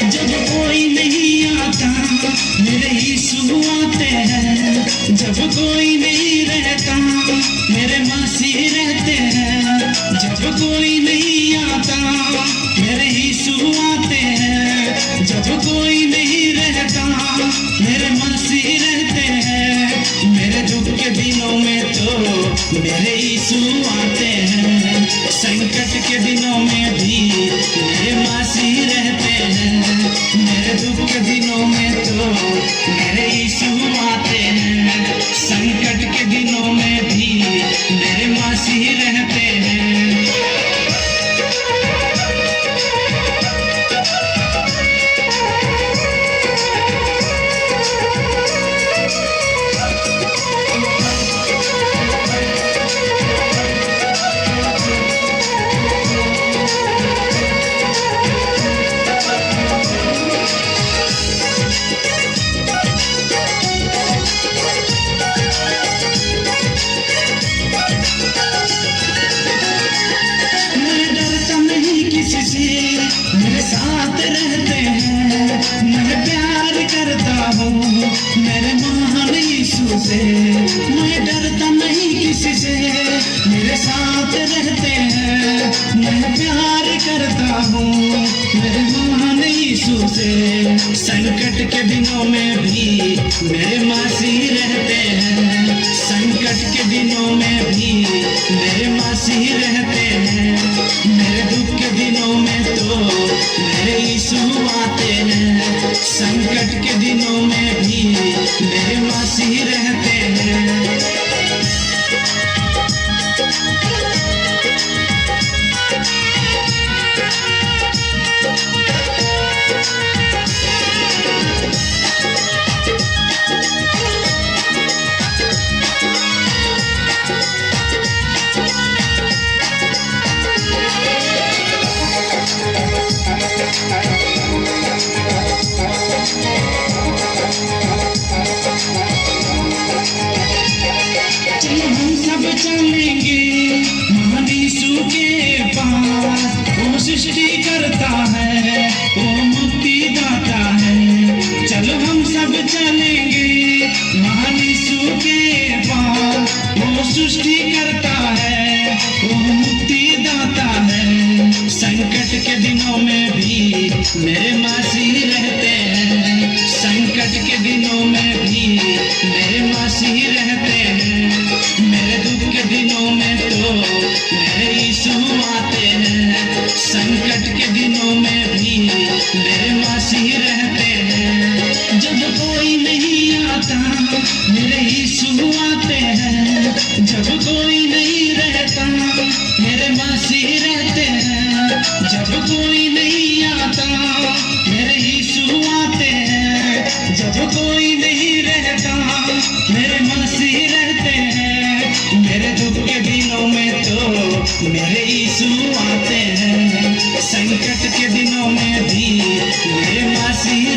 जब कोई नहीं आता मेरे यीशु आते हैं, जब कोई नहीं रहता मेरे मसीह रहते हैं, जब कोई नहीं आता मेरे यीशु आते हैं, जब कोई नहीं रहता मेरे मसीह रहते हैं। मेरे दुख के दिनों में तो मेरे यीशु आते हैं, संकट के दिनों में भी मेरे मसीह रहते हैं। मेरे दुख के दिनों में तो मेरे यीशु आते हैं, संकट के दिनों में भी मेरे मसीह रहते हैं। मेरे साथ रहते हैं, मैं प्यार करता हूँ मेरे महान यीशु से, मैं डरता नहीं किसी से। मेरे साथ रहते हैं, मैं प्यार करता हूँ मेरे महान यीशु से। संकट के दिनों में भी मेरे मसीह रहते हैं, संकट के दिनों में भी मेरे मसीह रहते हैं। मेरे दुख के दिनों में तो मेरे यीशु आते हैं, संकट के दिनों में भी मेरे मसीह रहते हैं। चलेंगे महान यीशु के पास, वो सृष्टि करता है, वो मुक्ति दाता है। चलो हम सब चलेंगे महान यीशु के पास, वो सृष्टि करता है, वो मुक्ति दाता है। संकट के दिनों में भी मेरे मसीह रहते हैं, संकट के दिनों में भी मेरे मसीह रहते हैं। मेरे दुख के दिनों में तो मेरे यीशु आते हैं, संकट के दिनों में भी मेरे मसीह रहते हैं। जब कोई नहीं आता मेरे यीशु आते हैं, जब कोई नहीं रहता मेरे मसीह रहते हैं, जब कोई नहीं आता मेरे यीशु आते हैं, जब कोई नहीं रहता मेरे मसीह रहते हैं। मेरे दुख के दिनों में तो मेरे यीशु आते हैं, संकट के दिनों में भी मेरे मसीह